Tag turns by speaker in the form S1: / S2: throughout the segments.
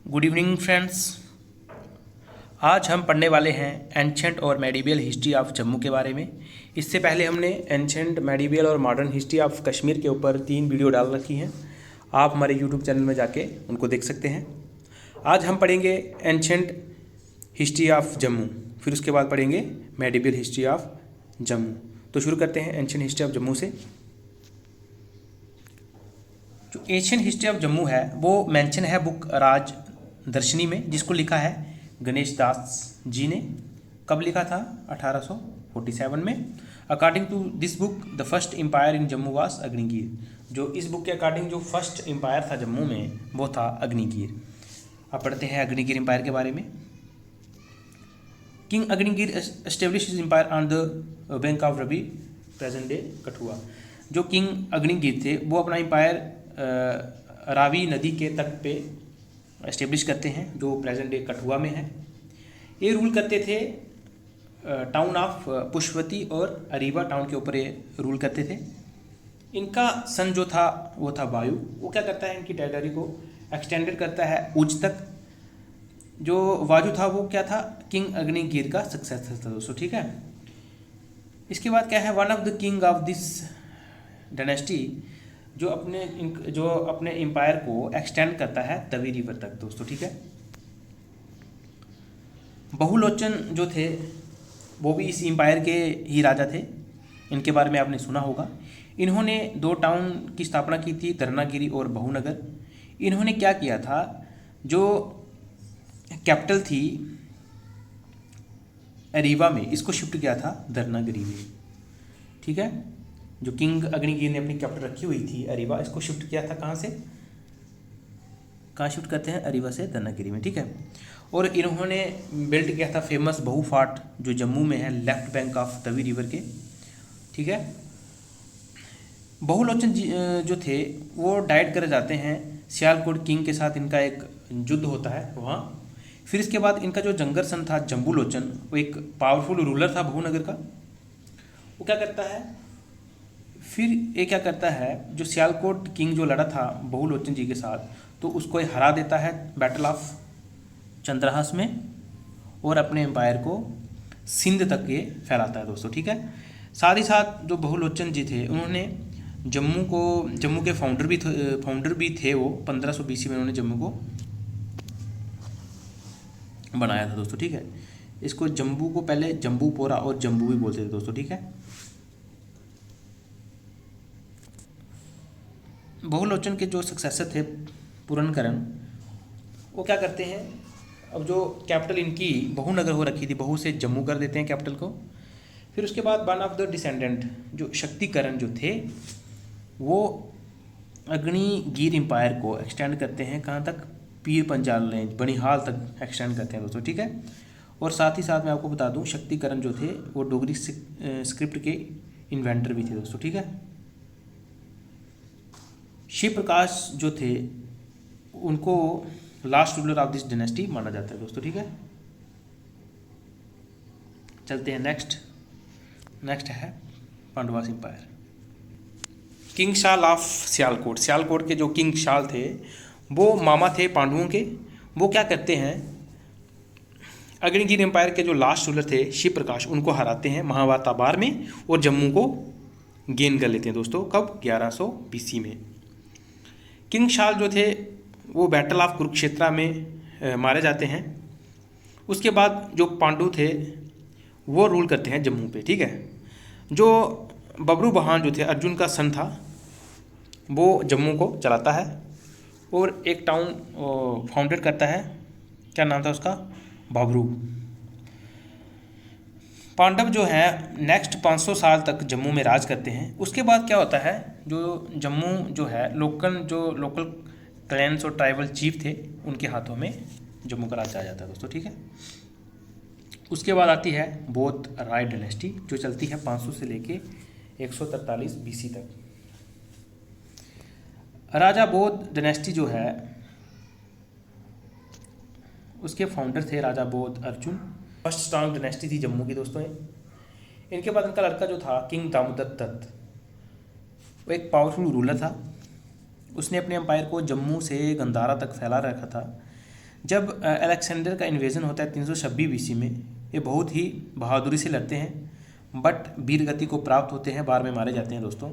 S1: Good evening friends. आज हम पढ़ने वाले हैं एंशंट और मेडिवल हिस्ट्री ऑफ जम्मू के बारे में। इससे पहले हमने एंशंट, मेडिवल और मॉडर्न हिस्ट्री ऑफ कश्मीर के ऊपर 3 वीडियो डाल रखी हैं। आप हमारे यूट्यूब चैनल में जाके उनको देख सकते हैं। आज हम पढ़ेंगे एंशंट हिस्ट्री ऑफ जम्मू, फिर उसके बाद पढ़ेंगे मेडिवल हिस्ट्री ऑफ जम्मू। तो शुरू करते हैं एंशंट हिस्ट्री ऑफ जम्मू से। जो एशियन हिस्ट्री ऑफ जम्मू है वो मेंशन है बुक राज दर्शनी में, जिसको लिखा है गणेश दास जी ने। कब लिखा था? 1847 में। According to this book the first empire in Jammu was Agnigir. जो इस बुक के अकॉर्डिंग जो फर्स्ट एम्पायर था जम्मू में वो था अग्निगीर। अब पढ़ते हैं अग्निगीर एम्पायर के बारे में। King Agnigir establish his empire on the bank of Ravi, present day Kathua. जो किंग अग्निगीर थे वो अपना एम्पायर रावी नदी के तट पे एस्टेब्लिश करते हैं, जो प्रेजेंट डे कठुआ में है। ये रूल करते थे टाउन ऑफ पुष्पवती और अरीवा टाउन के ऊपर ये रूल करते थे। इनका सन जो था वो था वायु। वो क्या करता है, इनकी टेरिटरी को एक्सटेंडेड करता है उच्च तक। जो वायु था वो क्या था, किंग अग्निगीर का सक्सेसर था दोस्तों, ठीक है। इसके बाद क्या है, one of the king of this dynasty जो अपने एम्पायर को एक्सटेंड करता है तवी रिवर तक दोस्तों, ठीक है। बहुलोचन जो थे वो भी इस एम्पायर के ही राजा थे। इनके बारे में आपने सुना होगा। इन्होंने 2 टाउन की स्थापना की थी, दरनागिरी और बहुनगर। इन्होंने क्या किया था, जो कैपिटल थी अरीवा में, इसको शिफ्ट किया था दरनागिरी में, ठीक है। जो किंग अग्निगीर ने अपनी कैपिटल रखी हुई थी अरीवा, इसको शिफ्ट किया था कहाँ से, कहाँ शिफ्ट करते हैं, अरीवा से दरनागिरी में, ठीक है। और इन्होंने बिल्ड किया था फेमस बहु फार्ट जो जम्मू में है, left bank of Tawi river के, ठीक है। बहुलोचन जो थे वो डाइट कर जाते हैं सियालकोट किंग के साथ। इनका एक युद्ध होता है वहाँ। फिर इसके बाद इनका जो जंगर सन था जम्बूलोचन, वो एक पावरफुल रूलर था बहुनगर का। वो क्या करता है, फिर ये क्या करता है, जो सियालकोट किंग जो लड़ा था बहुलोचन जी के साथ, तो उसको ये हरा देता है बैटल ऑफ चंद्रहास में, और अपने एम्पायर को सिंध तक ये फैलाता है दोस्तों, ठीक है। साथ ही साथ जो बहुलोचन जी थे उन्होंने जम्मू के फाउंडर भी थे वो 1500 BC में उन्होंने जम्मू को बनाया था दोस्तों, ठीक है। इसको जम्मू को पहले जम्बूपोरा और जम्बू भी बोलते थे दोस्तों, ठीक है। बहुलोचन के जो सक्सेसर थे पुरनकरण, वो क्या करते हैं, अब जो कैपिटल इनकी बहुनगर हो रखी थी, बहु से जम्मू कर देते हैं कैपिटल को। फिर उसके बाद वन ऑफ द डिसेंडेंट जो शक्तिकरण जो थे वो अग्निगीर एम्पायर को एक्सटेंड करते हैं कहाँ तक, पीर पंजाल रेंज बनिहाल तक एक्सटेंड करते हैं दोस्तों, ठीक है। और साथ ही साथ मैं आपको बता दूँ, शक्तिकरण जो थे वो डोगरी स्क्रिप्ट के इन्वेंटर भी थे दोस्तों, ठीक है। शिव प्रकाश जो थे उनको last ruler of this dynasty माना जाता है दोस्तों, ठीक है। चलते हैं नेक्स्ट है Pandavas empire. King Shal of Sialkot. Sialkot के जो किंग शाल थे वो मामा थे पांडवों के। वो क्या करते हैं, अग्निगीर एम्पायर के जो लास्ट रूलर थे शिव प्रकाश, उनको हराते हैं महावाताबार में और जम्मू को गेन कर लेते हैं दोस्तों। कब? 1100 BC में। किंग शाल जो थे वो बैटल ऑफ कुरुक्षेत्रा में मारे जाते हैं। उसके बाद जो पांडु थे वो रूल करते हैं जम्मू पे, ठीक है। जो बबरू बहान जो थे अर्जुन का सन था, वो जम्मू को चलाता है और एक टाउन फाउंडेड करता है। क्या नाम था उसका? बबरू। पांडव जो है नेक्स्ट 500 साल तक जम्मू में राज करते हैं। उसके बाद क्या होता है, जो जम्मू जो है लोकल क्लैंस और ट्राइबल चीफ थे उनके हाथों में जम्मू का राज आ जाता है दोस्तों, ठीक है। उसके बाद आती है बौद्ध राय डायनेस्टी जो चलती है 500 से लेके 143 BC तक। राजा बौद्ध डायनेस्टी जो है उसके फाउंडर थे राजा बौद्ध अर्जुन। फर्स्ट स्ट्रॉन्ग डायनेस्टी थी जम्मू की दोस्तों। इनके बाद इनका लड़का जो था किंग दामोदर दत्त, वो एक पावरफुल रूलर था। उसने अपने एम्पायर को जम्मू से गंधारा तक फैला रखा था। जब अलेक्जेंडर का इन्वेजन होता है 326 BC में, ये बहुत ही बहादुरी से लड़ते हैं बट वीर गति को प्राप्त होते हैं, बार में मारे जाते हैं दोस्तों।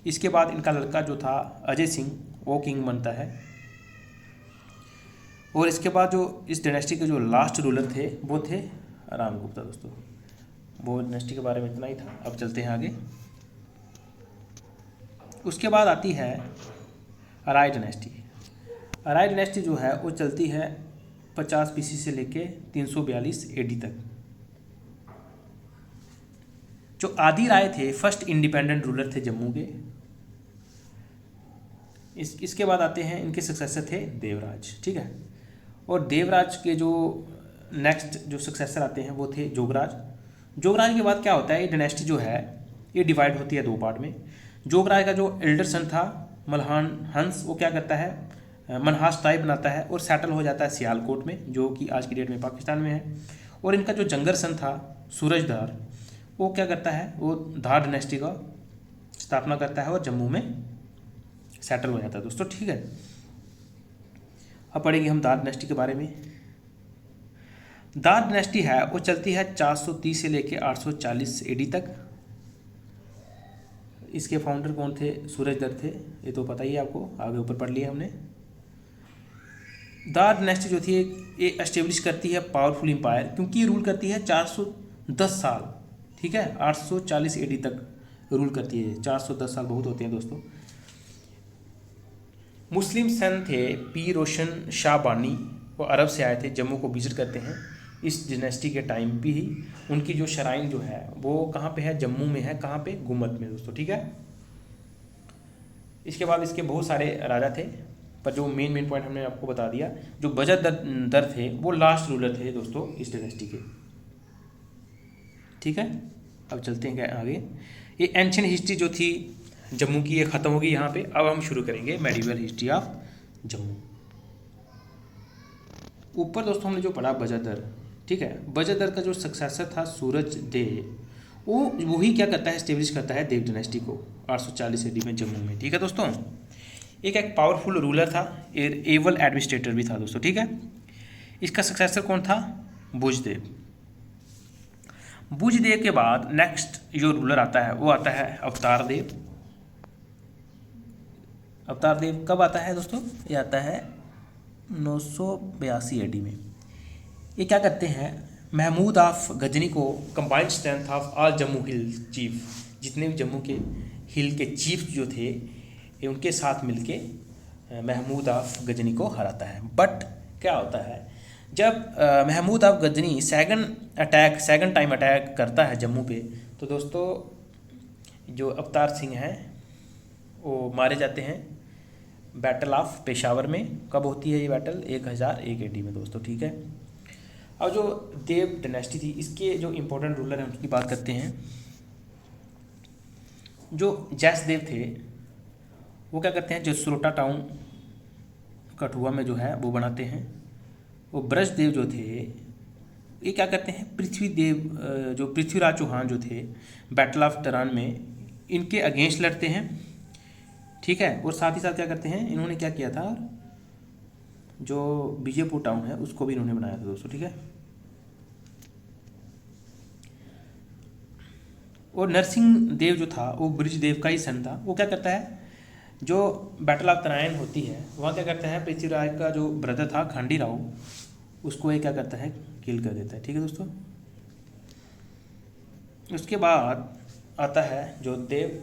S1: इसके बाद इनका लड़का जो था अजय सिंह, वो किंग बनता है। और इसके बाद जो इस डायनेस्टी के जो लास्ट रूलर थे वो थे रामगुप्ता दोस्तों। वो डायनेस्टी के बारे में इतना ही था। अब चलते हैं आगे। उसके बाद आती है राय डायनेस्टी। राय डायनेस्टी जो है वो चलती है 50 BC से लेके 342 AD तक। जो आदि राय थे फर्स्ट इंडिपेंडेंट रूलर थे जम्मू के। इसके बाद आते हैं इनके सक्सेसर थे देवराज, ठीक है। और देवराज के जो नेक्स्ट जो सक्सेसर आते हैं वो थे जोगराज। जोगराज के बाद क्या होता है, ये डायनेस्टी जो है ये डिवाइड होती है 2 पार्ट में। जोगराज का जो एल्डर सन था मल्हान हंस, वो क्या करता है मनहास ट्राइब बनाता है और सेटल हो जाता है सियालकोट में, जो कि आज की डेट में पाकिस्तान में है। और इनका जो जंगर सन था सूरजधार, वो क्या करता है, वो धार डायनेस्टी का स्थापना करता है और जम्मू में सेटल हो जाता है दोस्तों, ठीक है। अब पढ़ेंगे हम दार डायनेस्टी के बारे में। दार डायनेस्टी है वो चलती है 430 से लेके 840 AD तक। इसके फाउंडर कौन थे, सूरजधर थे, ये तो पता ही है आपको, आगे ऊपर पढ़ लिया हमने। दार डायनेस्टी जो थी ये एस्टेब्लिश करती है पावरफुल एम्पायर, क्योंकि ये रूल करती है 410 साल, ठीक है। 840 AD तक रूल करती है। 410 साल बहुत होते हैं दोस्तों। मुस्लिम सन थे पी रोशन शाह बानी, वो अरब से आए थे, जम्मू को विजिट करते हैं इस डायनेस्टी के टाइम पे ही। उनकी जो शराइन जो है वो कहाँ पे है, जम्मू में है। कहाँ पे, गुम्मत में दोस्तों, ठीक है। इसके बाद इसके बहुत सारे राजा थे, पर जो मेन पॉइंट हमने आपको बता दिया। जो बजदर थे वो लास्ट रूलर थे दोस्तों इस डायनेस्टी के, ठीक है। अब चलते हैं आगे। ये एंशिएंट हिस्ट्री जो थी जम्मू की ये ख़त्म होगी यहाँ पे। अब हम शुरू करेंगे मेडिवल हिस्ट्री ऑफ जम्मू। ऊपर दोस्तों हमने जो पढ़ा बजदर, ठीक है। बजदर का जो सक्सेसर था सूरज देव, वो वही क्या करता है, एस्टेब्लिश करता है देव डायनेस्टी को 840 AD में जम्मू में, ठीक है दोस्तों। एक पावरफुल रूलर था, एवल एडमिनिस्ट्रेटर भी था दोस्तों, ठीक है। इसका सक्सेसर कौन था, बुजदेव। बुजदेव के बाद नेक्स्ट जो रूलर आता है वो आता है अवतार देव। अवतार देव कब आता है दोस्तों, ये आता है 982 AD में। ये क्या करते हैं, महमूद ऑफ गजनी को combined strength of all Jammu hill chief, जितने भी जम्मू के हिल के चीफ जो थे ये उनके साथ मिलके महमूद ऑफ गजनी को हराता है। बट क्या होता है, जब Mahmud of Ghazni second time attack करता है जम्मू पे, तो दोस्तों जो अवतार सिंह हैं वो मारे जाते हैं बैटल ऑफ पेशावर में। कब होती है ये बैटल, 1001 AD में दोस्तों, ठीक है। अब जो देव डायनेस्टी थी इसके जो इम्पोर्टेंट रूलर हैं उनकी बात करते हैं। जो जैसदेव थे वो क्या करते हैं, जसरोटा टाउन कठुआ में जो है वो बनाते हैं। वो ब्रजदेव जो थे ये क्या करते हैं, पृथ्वीदेव जो पृथ्वीराज चौहान जो थे बैटल ऑफ टरान में इनके अगेंस्ट लड़ते हैं, ठीक है। और साथ ही साथ क्या करते हैं, इन्होंने क्या किया था, जो विजयपुर टाउन है उसको भी इन्होंने बनाया था दोस्तों, ठीक है। और नरसिंह देव जो था वो ब्रिजदेव का ही सन था। वो क्या करता है, जो बैटल ऑफ तराइन होती है वहाँ क्या करता है, पृथ्वीराज का जो ब्रदर था खंडी राव, उसको ये क्या करता है, किल कर देता है, ठीक है दोस्तों। उसके बाद आता है जोधदेव।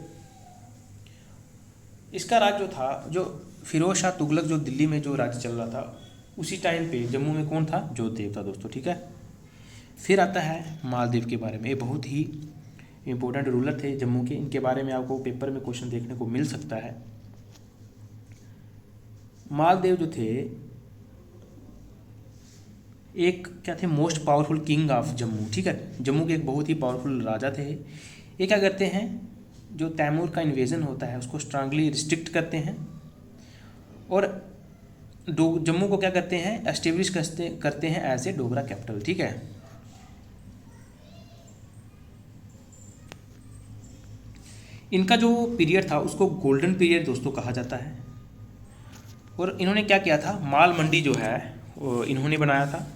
S1: इसका राज जो था, जो फिरोज शाह तुगलक जो दिल्ली में जो राज्य चल रहा था उसी टाइम पे जम्मू में कौन था, जोधदेव था दोस्तों, ठीक है। फिर आता है मालदेव के बारे में। ये बहुत ही इम्पोर्टेंट रूलर थे जम्मू के, इनके बारे में आपको पेपर में क्वेश्चन देखने को मिल सकता है। मालदेव जो थे एक क्या थे, most powerful king of Jammu, ठीक है। जम्मू के एक बहुत ही पावरफुल राजा थे। ये क्या करते हैं, जो तैमूर का इन्वेजन होता है उसको स्ट्रांगली रिस्ट्रिक्ट करते हैं और जम्मू को क्या करते हैं, एस्टेब्लिश करते हैं एज ए डोगरा कैपिटल, ठीक है। इनका जो पीरियड था उसको गोल्डन पीरियड दोस्तों कहा जाता है। और इन्होंने क्या किया था, माल मंडी जो है इन्होंने बनाया था।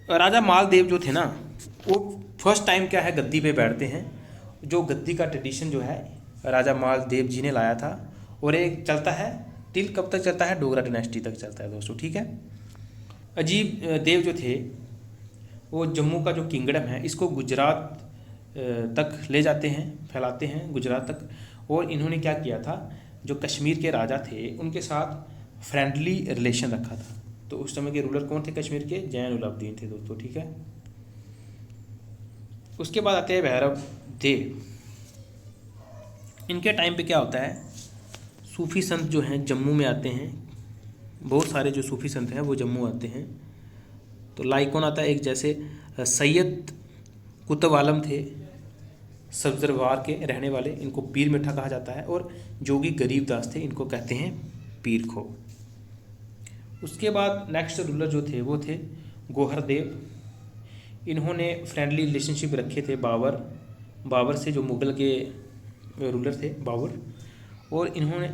S1: राजा मालदेव जो थे ना, वो फर्स्ट टाइम क्या है गद्दी पे बैठते हैं। जो गद्दी का ट्रेडिशन जो है राजा मालदेव जी ने लाया था, और एक चलता है टिल कब तक चलता है, डोगरा डायनेस्टी तक चलता है दोस्तों, ठीक है। अजीब देव जो थे वो जम्मू का जो किंगडम है इसको गुजरात तक ले जाते हैं, फैलाते हैं गुजरात तक। और इन्होंने क्या किया था, जो कश्मीर के राजा थे उनके साथ फ्रेंडली रिलेशन रखा था। तो उस समय के रूलर कौन थे कश्मीर के, जैनुलाब्दीन थे दोस्तों, ठीक है। उसके बाद आते हैं भैरव देव। इनके टाइम पे क्या होता है, सूफी संत जो हैं जम्मू में आते हैं, बहुत सारे जो सूफी संत हैं वो जम्मू आते हैं। तो लाइक कौन आता है, एक जैसे सैयद कुतुब आलम थे, सब्जरवार के रहने वाले, इनको पीर मिठा कहा जाता है। और जोगी गरीबदास थे, इनको कहते हैं पीर खो। उसके बाद नेक्स्ट रूलर जो थे वो थे गौहर देव। इन्होंने फ्रेंडली रिलेशनशिप रखे थे बाबर से, जो मुगल के रूलर थे बाबर। और इन्होंने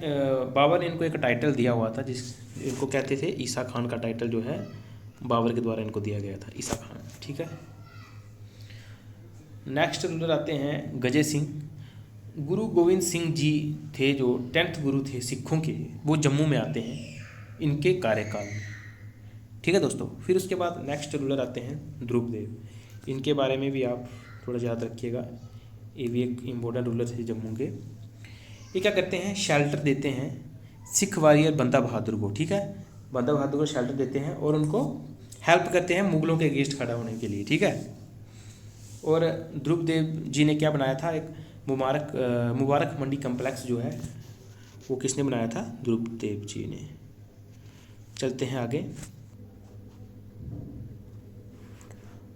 S1: बाबर ने इनको एक टाइटल दिया हुआ था इनको कहते थे ईसा खान का टाइटल जो है बाबर के द्वारा इनको दिया गया था, ईसा खान, ठीक है। नेक्स्ट रूलर आते हैं गजय सिंह। गुरु गोविंद सिंह जी थे जो 10th गुरु थे सिखों के, वो जम्मू में आते हैं इनके कार्यकाल में, ठीक है दोस्तों। फिर उसके बाद नेक्स्ट रूलर आते हैं ध्रुव देव। इनके बारे में भी आप थोड़ा याद रखिएगा, ये भी एक इम्पोर्टेंट रूलर थे जम्मू के। ये क्या करते हैं, शेल्टर देते हैं सिख वॉरियर बंदा बहादुर को, ठीक है। बंदा बहादुर को शेल्टर देते हैं और उनको हेल्प करते हैं मुगलों के अगेंस्ट खड़ा होने के लिए, ठीक है। और ध्रुव देव जी ने क्या बनाया था, एक मुबारक मंडी कम्प्लेक्स जो है वो किसने बनाया था, ध्रुव देव जी ने। चलते हैं आगे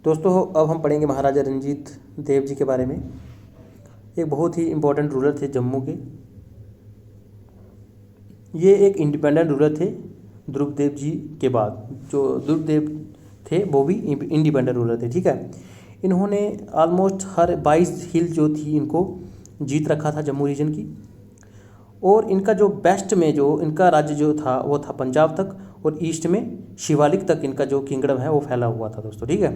S1: दोस्तों, अब हम पढ़ेंगे महाराजा रंजीत देव जी के बारे में। एक बहुत ही इम्पोर्टेंट रूलर थे जम्मू के। ये एक इंडिपेंडेंट रूलर थे ध्रुव देव जी के बाद। जो ध्रुव देव थे वो भी इंडिपेंडेंट रूलर थे, ठीक है। इन्होंने ऑलमोस्ट हर 22 हिल जो थी इनको जीत रखा था जम्मू रीजन की। और इनका जो बेस्ट में जो इनका राज्य जो था वो था पंजाब तक, और ईस्ट में शिवालिक तक इनका जो किंगडम है वो फैला हुआ था दोस्तों, ठीक है।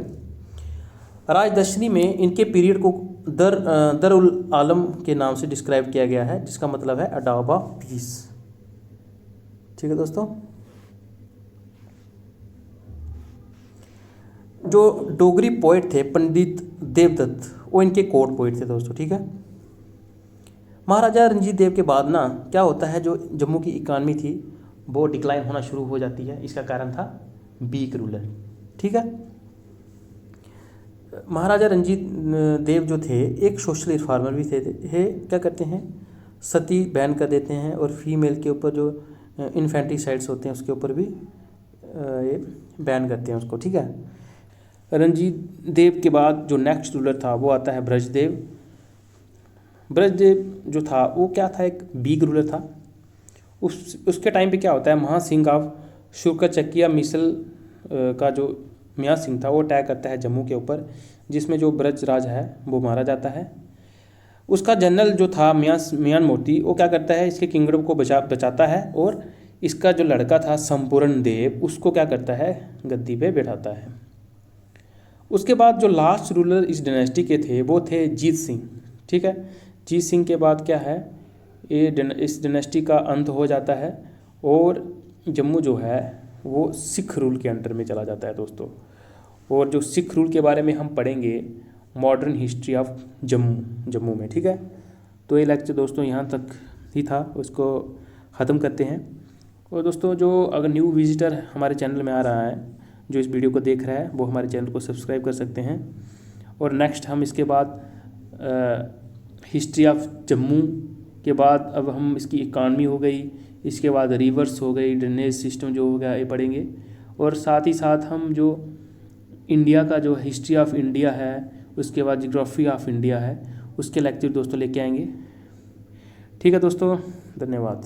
S1: राजदशनी में इनके पीरियड को दर उल आलम के नाम से डिस्क्राइब किया गया है, जिसका मतलब है अडॉब ऑफ पीस, ठीक है दोस्तों। जो डोगरी पोइट थे पंडित देवदत्त, वो इनके कोर्ट पोइट थे दोस्तों, ठीक है। महाराजा रंजीत देव के बाद ना क्या होता है, जो जम्मू की इकानमी थी वो डिक्लाइन होना शुरू हो जाती है। इसका कारण था वीक रूलर, ठीक है। महाराजा रंजीत देव जो थे एक सोशल रिफॉर्मर भी थे। क्या करते हैं, सती बैन कर देते हैं, और फीमेल के ऊपर जो इन्फेंटिसाइड्स होते हैं उसके ऊपर भी ये बैन करते हैं उसको, ठीक है। रंजीत देव के बाद जो नेक्स्ट रूलर था वो आता है ब्रजदेव। ब्रजदेव जो था वो क्या था, एक बीग रूलर था। उसके टाइम पे क्या होता है, महासिंह ऑफ शुक्र मिसल का जो मियाँ सिंह था वो अटैक करता है जम्मू के ऊपर, जिसमें जो ब्रज राज है वो मारा जाता है। उसका जनरल जो था मियान मोती, वो क्या करता है, इसके किंगडम को बचाता है, और इसका जो लड़का था संपूर्ण देव उसको क्या करता है, गद्दी पे बैठाता है। उसके बाद जो लास्ट रूलर इस डायनेस्टी के थे वो थे जीत सिंह, ठीक है। जीत सिंह के बाद क्या है, इस डायनेस्टी का अंत हो जाता है, और जम्मू जो है वो सिख रूल के अंडर में चला जाता है दोस्तों। और जो सिख रूल के बारे में हम पढ़ेंगे मॉडर्न हिस्ट्री ऑफ जम्मू में, ठीक है। तो ये लेक्चर दोस्तों यहाँ तक ही था, उसको ख़त्म करते हैं। और दोस्तों जो अगर न्यू विजिटर हमारे चैनल में आ रहा है, जो इस वीडियो को देख रहा है, वो हमारे चैनल को सब्सक्राइब कर सकते हैं। और नेक्स्ट हम इसके बाद हिस्ट्री ऑफ जम्मू के बाद अब हम इसकी इकानमी हो गई, इसके बाद रिवर्स हो गई, ड्रेनेज सिस्टम जो हो गया ये पढ़ेंगे। और साथ ही साथ हम जो इंडिया का जो हिस्ट्री ऑफ इंडिया है, उसके बाद जियोग्राफी ऑफ इंडिया है, उसके लेक्चर दोस्तों लेके आएंगे, ठीक है दोस्तों। धन्यवाद।